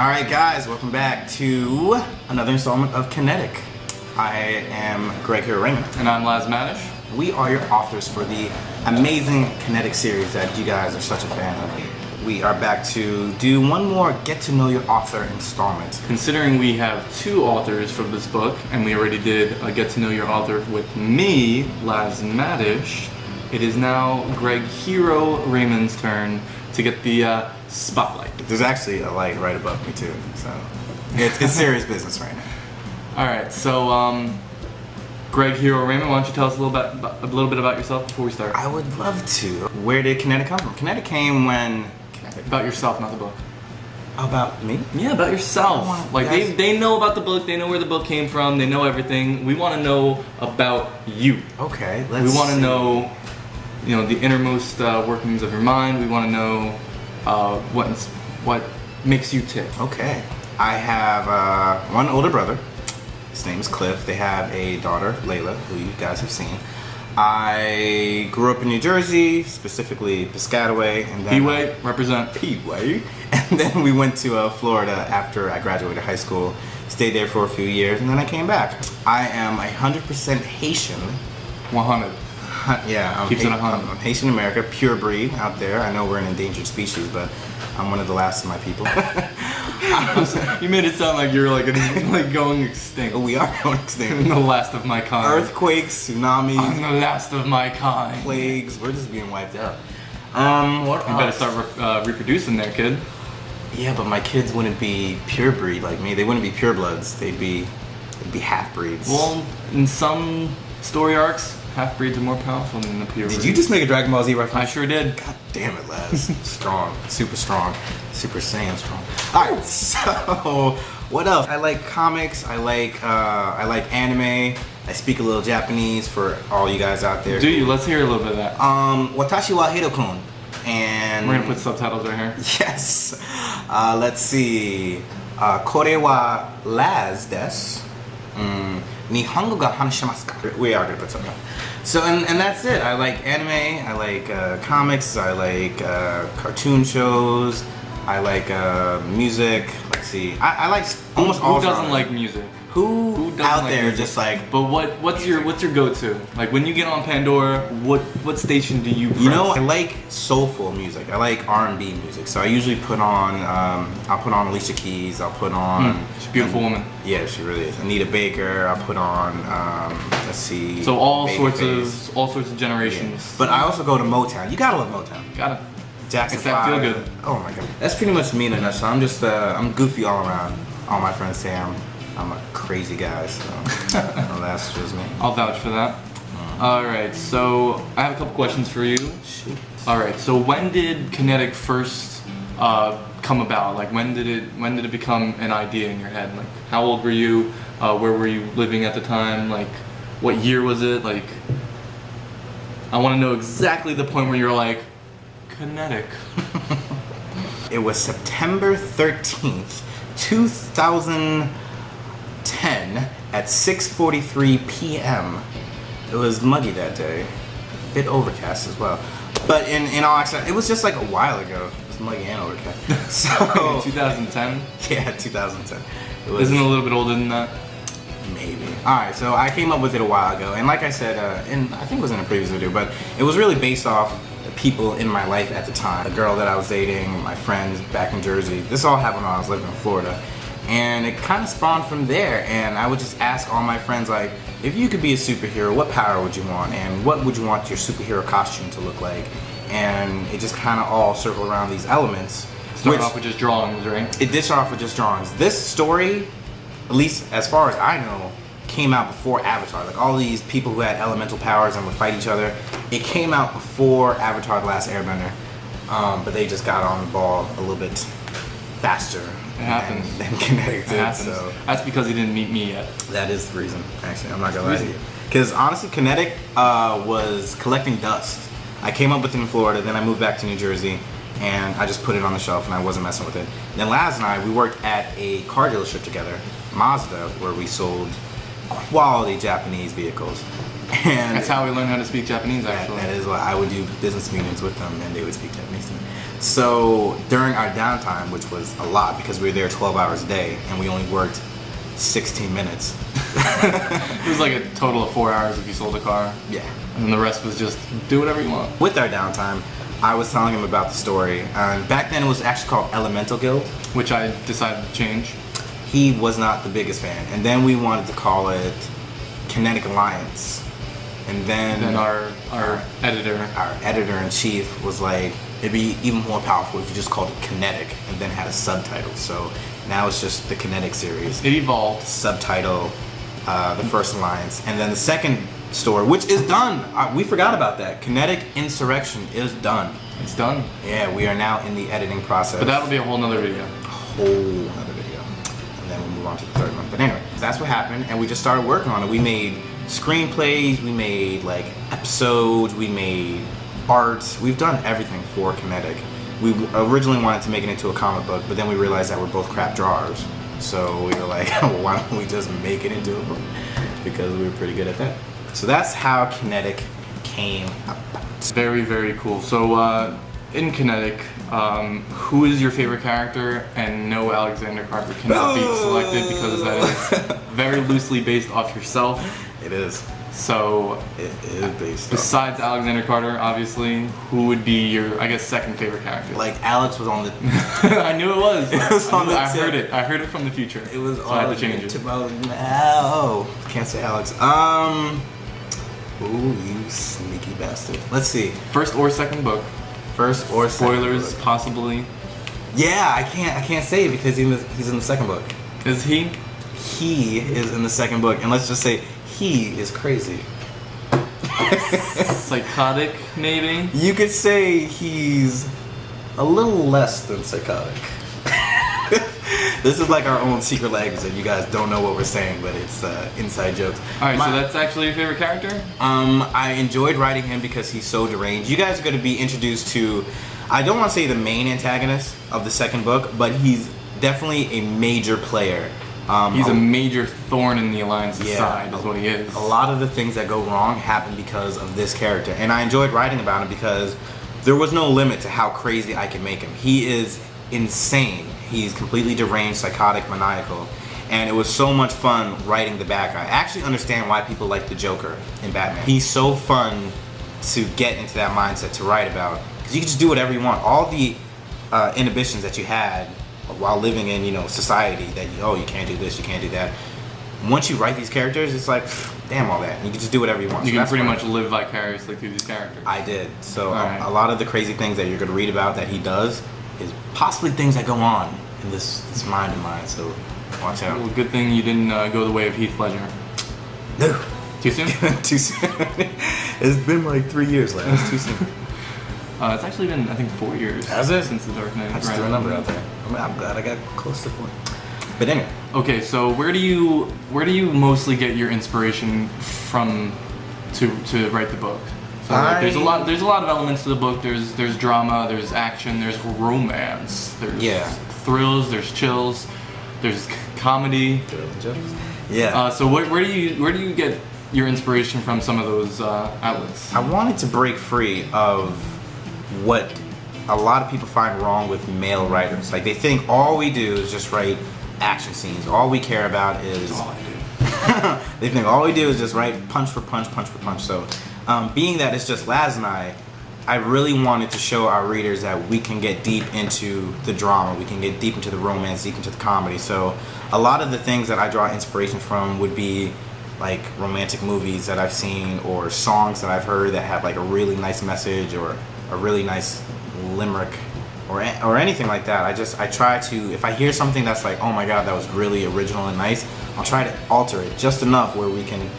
Alright guys, welcome back to another installment of Kinetic. I am Herro Raymond. And I'm Madish. We are your authors for the amazing Kinetic series that you guys are such a fan of. We are back to do one more Get to Know Your Author installment. Considering we have two authors from this book, and we already did a Get to Know Your Author with me, Madish, it is now Herro Raymond's turn to get the spotlight. There's actually a light right above me too, so it's serious business right now. Alright, so Herro Raymond, why don't you tell us a little bit about yourself before we start? I would love to. Where did Kinetic come from? Kinetic came when... About yourself, not the book. About me? Yeah, about yourself. Like they know about the book, they know where the book came from, they know everything. We want to know about you. Okay, We want to know, the innermost workings of your mind. We want to know what makes you tick. Okay. I have one older brother. His name is Cliff. They have a daughter, Layla, who you guys have seen. I grew up in New Jersey, specifically Piscataway, and then P-Way, represent. P-Way. And then we went to Florida after I graduated high school. Stayed there for a few years, and then I came back. I am 100% Haitian. 100. Yeah, Keeps it 100. I'm Haitian America, pure breed out there. I know we're an endangered species, but I'm one of the last of my people. You made it sound like you're like going extinct. We are going extinct. I'm the last of my kind. Earthquakes, tsunamis. I'm the last of my kind. Plagues. We're just being wiped out. What You better start reproducing there, kid. Yeah, but my kids wouldn't be pure breed like me. They wouldn't be purebloods. They'd be half breeds. Well, in some story arcs, half-breeds are more powerful than the pure breeds. Did you just make a Dragon Ball Z reference? I sure did. God damn it, Laz. Strong. Super strong. Super Saiyan strong. Alright, so what else? I like comics. I like anime. I speak a little Japanese for all you guys out there. Do you? Let's hear a little bit of that. Watashi wa Hiro-kun. And we're gonna put subtitles right here. Yes. Let's see. Kore wa Laz desu. Nihongo ga hanashimasu ka? We are gonna put something. So and that's it. I like anime. I like comics. I like cartoon shows. I like music. Let's see. I like almost all. Who doesn't genres. like music? Who doesn't out like there music? just like? But what's your go-to? Like when you get on Pandora, what station do you press? You know, I like soulful music. I like R&B music. So I usually put on I'll put on Alicia Keys. I'll put on She's a beautiful woman. Yeah, she really is. Anita Baker. I'll put on let's see. So all Babyface. sorts of generations. Yeah. But I also go to Motown. You gotta love Motown. Got it. Jackson Makes that 5. feel good. Oh my god. That's pretty much me in a nutshell. I'm just I'm goofy all around. All my friends say I'm a crazy guy, so well, that's just me. I'll vouch for that. Alright, so I have a couple questions for you. Shoot. Alright, so when did Kinetic first come about? Like when did it become an idea in your head? Like how old were you? Where were you living at the time? Like what year was it? Like I want to know exactly the point where you're like, Kinetic. It was September 13th, 2010 at 6:43 p.m. It was muggy that day. A bit overcast as well. But in all actuality, it was just like a while ago. It was muggy and overcast. So 2010? Yeah, 2010. Isn't it a little bit older than that? Maybe. Alright, so I came up with it a while ago, and like I said, and I think it was in a previous video, but it was really based off the people in my life at the time. The girl that I was dating, my friends back in Jersey. This all happened when I was living in Florida. And it kind of spawned from there, and I would just ask all my friends, like, if you could be a superhero, what power would you want? And what would you want your superhero costume to look like? And it just kind of all circled around these elements. Started off with just drawings, right? It did start off with just drawings. This story, at least as far as I know, came out before Avatar. Like all these people who had elemental powers and would fight each other, it came out before Avatar: The Last Airbender. But they just got on the ball a little bit faster. It happens. Than Kinetic did. It happens. So that's because he didn't meet me yet. that is the reason. Actually, I'm not gonna lie to you. Because honestly, Kinetic was collecting dust. I came up with it in Florida, then I moved back to New Jersey, and I just put it on the shelf and I wasn't messing with it. Then Laz and I, we worked at a car dealership together, Mazda, where we sold quality Japanese vehicles. And that's how we learned how to speak Japanese, that actually. is why I would do business meetings with them, and they would speak Japanese to me. So during our downtime, which was a lot because we were there 12 hours a day, and we only worked 16 minutes. It was like a total of 4 hours if you sold a car. Yeah. And then the rest was just do whatever you want. With our downtime, I was telling him about the story. And back then it was actually called Elemental Guild. Which I decided to change. He was not the biggest fan. And then we wanted to call it Kinetic Alliance. And then our editor. Our editor-in-chief was like, it'd be even more powerful if you just called it Kinetic and then had a subtitle. So now it's just the Kinetic series. It evolved. Subtitle, the first alliance. And then the second story, which is done. We forgot about that. Kinetic Insurrection is done. It's done. Yeah, we are now in the editing process. But that'll be a whole nother video. Whole other video. And then we'll move on to the third one. But anyway, that's what happened, and we just started working on it. We made screenplays, we made like episodes, we made art. We've done everything for Kinetic. We originally wanted to make it into a comic book, but then we realized that we're both crap drawers. So we were like, well, why don't we just make it into a book? Because we were pretty good at that. So that's how Kinetic came about. Very, very cool. So in Kinetic, who is your favorite character? And no, Alexander Carter cannot be selected because that is very loosely based off yourself. It is. So It is based on. besides Alexander Carter, obviously, who would be your, I guess, second favorite character? Like Alex was on the. I knew it was. It was on the I tip. heard it. I heard it from the future. It was so on I had the to change it. tip of my- Oh, can't say Alex. Ooh, you sneaky bastard. Let's see. First or second book. First or second Spoilers, book. possibly. Yeah, I can't say it because he's in the second book. Is he? He is in the second book, and let's just say he is crazy. Psychotic, maybe? You could say he's a little less than psychotic. This is like our own secret language, and you guys don't know what we're saying, but it's inside jokes. Alright, so that's actually your favorite character? I enjoyed writing him because he's so deranged. You guys are going to be introduced to, I don't want to say the main antagonist of the second book, but he's definitely a major player. He's a major thorn in the Alliance's Yeah. side, is what he is. A lot of the things that go wrong happen because of this character, and I enjoyed writing about him because there was no limit to how crazy I could make him. He is insane. He's completely deranged, psychotic, maniacal, and it was so much fun writing the bad guy. I actually understand why people like the Joker in Batman. He's so fun to get into that mindset to write about, because you can just do whatever you want. All the inhibitions that you had while living in, society, that you can't do this, you can't do that. Once you write these characters, it's like, damn all that. You can just do whatever you want. You So can that's pretty fun. much live vicariously through these characters. I did. So Alright. a lot of the crazy things that you're going to read about that he does is possibly things that go on in this mind of mine. So watch out. Well, good thing you didn't go the way of Heath Ledger. No. Too soon? Too soon. It's been like 3 years, lad. It's too soon. It's actually been, I think, 4 years. Has it? Since The Dark Knight. I just threw a number out there. I'm glad I got close to 4. But anyway. Okay, so where do you mostly get your inspiration from to write the book? So like, there's a lot of elements to the book. There's drama, there's action, there's romance, there's thrills, there's chills, there's comedy. Yeah. So where do you get your inspiration from some of those outlets? I wanted to break free of what a lot of people find wrong with male writers. Like, they think all we do is just write action scenes. All we care about is... That's all I do. They think all we do is just write punch for punch, punch for punch. So, being that it's just Laz and I really wanted to show our readers that we can get deep into the drama, we can get deep into the romance, deep into the comedy. So, a lot of the things that I draw inspiration from would be like romantic movies that I've seen, or songs that I've heard that have like a really nice message, or a really nice limerick, or anything like that. I try to, if I hear something that's like, oh my god, that was really original and nice, I'll try to alter it just enough where we can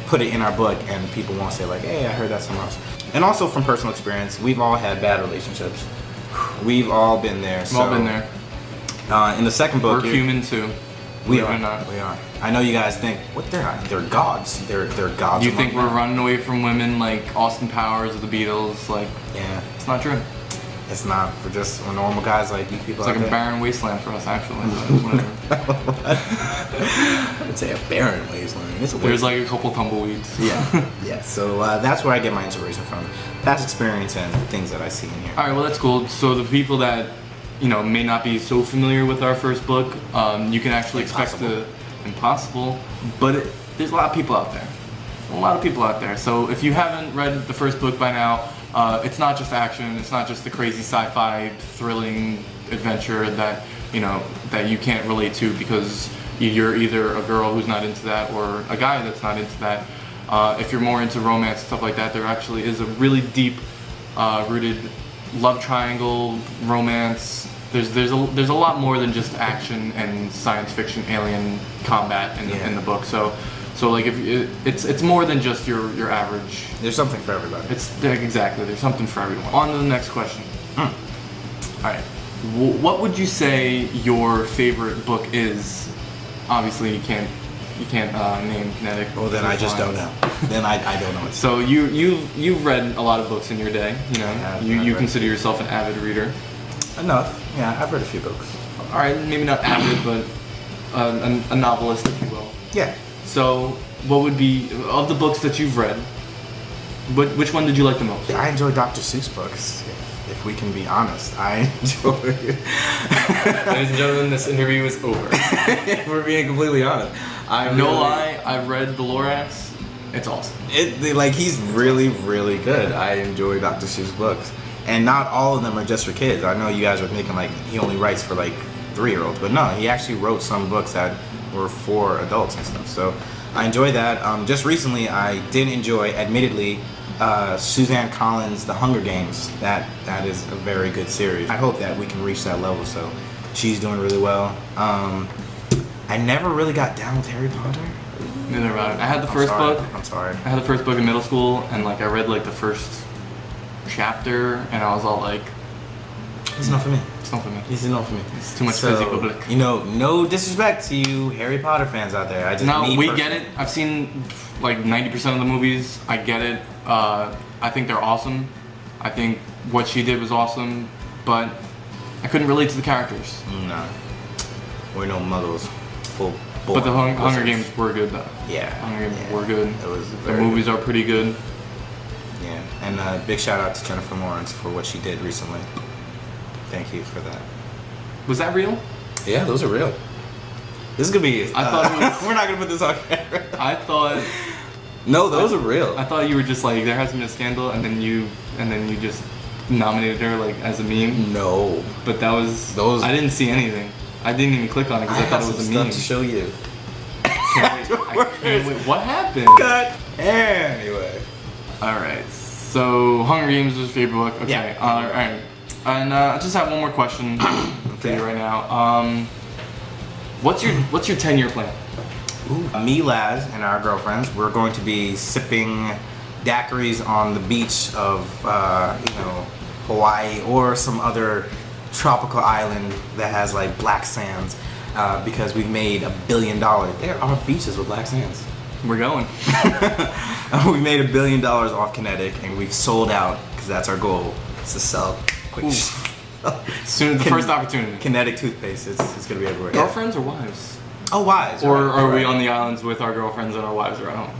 put it in our book and people won't say like, hey, I heard that somewhere else. And also from personal experience, we've all had bad relationships. We've all been there. We've all been there. In the second book, We're human too. We Believe it are. or not. We are. I know you guys think, what? They're not. They're gods. They're gods. You among think we're men. running away from women like Austin Powers or the Beatles? Like, Yeah. it's not true. It's not for just normal guys like you people It's like out a there. barren wasteland for us, actually. But whatever. I'd say a barren wasteland. It's a There's wasteland. like a couple tumbleweeds. Yeah, yeah. So that's where I get my inspiration from. Past experience and things that I see in here. All right, well that's cool. So the people that may not be so familiar with our first book, you can actually expect the impossible. But there's a lot of people out there. A lot of people out there. So if you haven't read the first book by now, it's not just action. It's not just the crazy sci-fi thrilling adventure that that you can't relate to because you're either a girl who's not into that or a guy that's not into that. If you're more into romance and stuff like that, there actually is a really deep rooted love triangle, romance. There's a lot more than just action and science fiction, alien combat in the book. So like it's more than just your average. There's something for everybody. Exactly. There's something for everyone. On to the next question. All right. What would you say your favorite book is? Obviously, you can't name Kinetic. Well, then I just don't know. Then I don't know. So you've read a lot of books in your day. You consider yourself an avid reader. Enough. Yeah, I've read a few books. All right, maybe not avid, but a novelist, if you will. Yeah. So what would be of the books that you've read? Which one did you like the most? I enjoy Dr. Seuss books. If we can be honest, I enjoy. Ladies and gentlemen, this interview is over. If we're being completely honest, lie, I've read The Lorax. It's awesome. He's really, really good. I enjoy Dr. Seuss books, and not all of them are just for kids. I know you guys are thinking like he only writes for like 3-year-olds, but no, he actually wrote some books that were for adults and stuff. So I enjoy that. Just recently, I did enjoy, admittedly, Suzanne Collins' The Hunger Games. That is a very good series. I hope that we can reach that level. So she's doing really well. I never really got down with Harry Potter. Neither have I. I had the first book. I'm sorry. I had the first book in middle school, and like I read like the first chapter, and I was all like, It's not for me. "It's not for me. It's not for me. It's too much So, physical public." no disrespect to you Harry Potter fans out there. Get it. I've seen like 90% of the movies. I get it. I think they're awesome. I think what she did was awesome, but I couldn't relate to the characters. No, we're no muggles. Full. But the Hunger Games were good though. Yeah. Hunger Games were good. It was The movies are pretty good. Yeah, and big shout out to Jennifer Lawrence for what she did recently. Thank you for that. Was that real? Yeah, those are real. This is gonna be. I thought it was- we're not gonna put this on camera. I thought No, those are real. I thought you were just like there hasn't been a scandal, and then you just nominated her like as a meme. No, But that was Those- I didn't see anything. I didn't even click on it because I thought it was a meme. to show you. I can't wait. What happened? Cut. Anyway. All right. So Hunger Games was your favorite book. Okay. Yeah. All right. And I just have one more question for you right now. What's your 10-year plan? Me, Laz, and our girlfriends, we're going to be sipping daiquiris on the beach of, Hawaii or some other tropical island that has like black sands, because we've made $1 billion. There are beaches with black sands. We're going. We made $1 billion off Kinetic, and we've sold out because that's our goal. Is to sell quick. Soon, the first opportunity. Kinetic toothpaste. It's gonna be everywhere. Girlfriends or wives? Oh, wives. Or right, are we right. on the islands with our girlfriends and our wives are at home?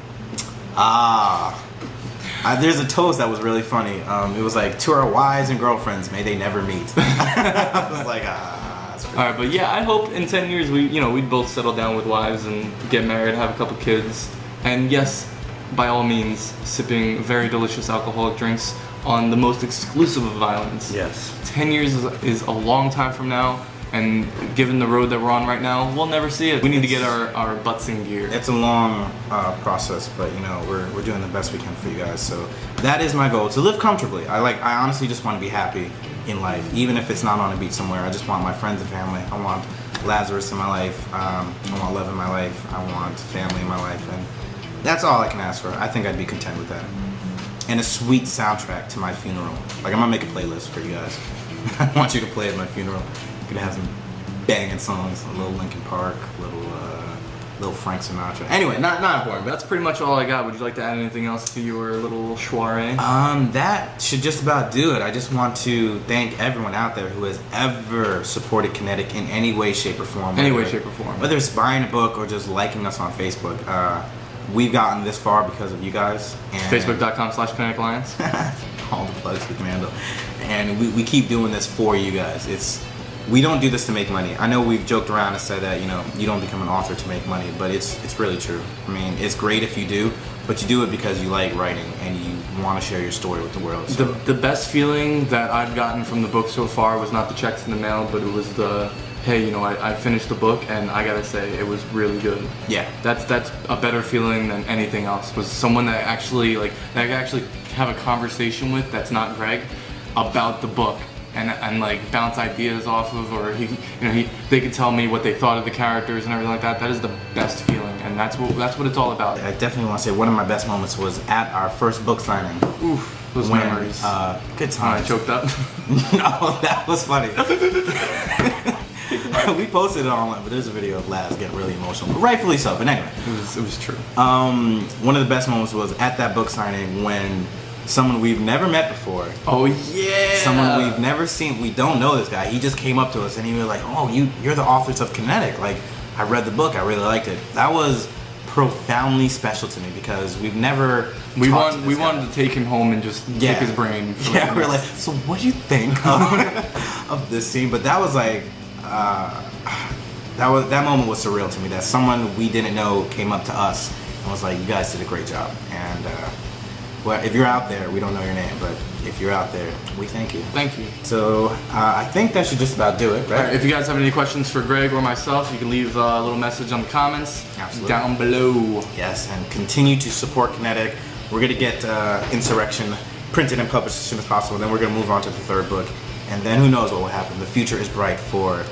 There's a toast that was really funny. It was like, to our wives and girlfriends, may they never meet. I was like, that's pretty All right, but yeah, I hope in 10 years we'd both settle down with wives and get married, have a couple kids, and yes, by all means, sipping very delicious alcoholic drinks on the most exclusive of islands. Yes. 10 years is a long time from now, and given the road that we're on right now, we'll never see it. We need to get our butts in gear. It's a long process, but we're doing the best we can for you guys. So that is my goal, to live comfortably. I honestly just want to be happy in life, even if it's not on a beach somewhere. I just want my friends and family. I want Lazarus in my life. I want love in my life. I want family in my life, and that's all I can ask for. I think I'd be content with that. And a sweet soundtrack to my funeral. Like, I'm gonna make a playlist for you guys. I want you to play at my funeral. You're gonna have some banging songs, a little Linkin Park, a little Little Frank Sinatra. Anyway, not important. But That's pretty much all I got. Would you like to add anything else to your little soiree? that should just about do it. I just want to thank everyone out there who has ever supported Kinetic in any way, shape, or form. Any way, shape, or form. Whether it's buying a book or just liking us on Facebook. We've gotten this far because of you guys. And Facebook.com/Kinetic Alliance. all the plugs we can handle. And we keep doing this for you guys. We don't do this to make money. I know we've joked around and said that, you don't become an author to make money, but it's really true. I mean, it's great if you do, but you do it because you like writing and you want to share your story with the world. So. The best feeling that I've gotten from the book so far was not the checks in the mail, but it was the, hey, I finished the book and I gotta say it was really good. Yeah. That's a better feeling than anything else. Was someone that actually that I could actually have a conversation with that's not Greg about the book. And like bounce ideas off of, or they could tell me what they thought of the characters and everything like that. That is the best feeling, and that's what it's all about. I definitely want to say one of my best moments was at our first book signing. Oof, those memories. Good times. I choked up. No, that was funny. We posted it online, but there's a video of Laz getting really emotional, but rightfully so. But anyway, it was true. One of the best moments was at that book signing when someone we've never met before. Oh yeah. Someone we've never seen. We don't know this guy. He just came up to us and he was like, "Oh, you're the authors of Kinetic. Like, I read the book. I really liked it." That was profoundly special to me because we've never. We wanted to take him home and just pick his brain. Yeah, we're like, so what do you think of this scene? But that was like, that moment was surreal to me. That someone we didn't know came up to us and was like, "You guys did a great job." And well, if you're out there, we don't know your name, but if you're out there, we thank you. Thank you. So I think that should just about do it, right? All right, if you guys have any questions for Greg or myself, you can leave a little message on the comments down below. Yes, and continue to support Kinetic. We're going to get Insurrection printed and published as soon as possible. Then we're going to move on to the third book. And then who knows what will happen. The future is bright for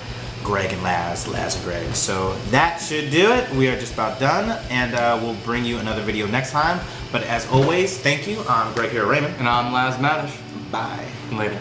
Greg and Laz and Greg. So that should do it. We are just about done, and we'll bring you another video next time. But as always, thank you. I'm Greg Herro Raymond. And I'm Laz Madish. Bye. Later.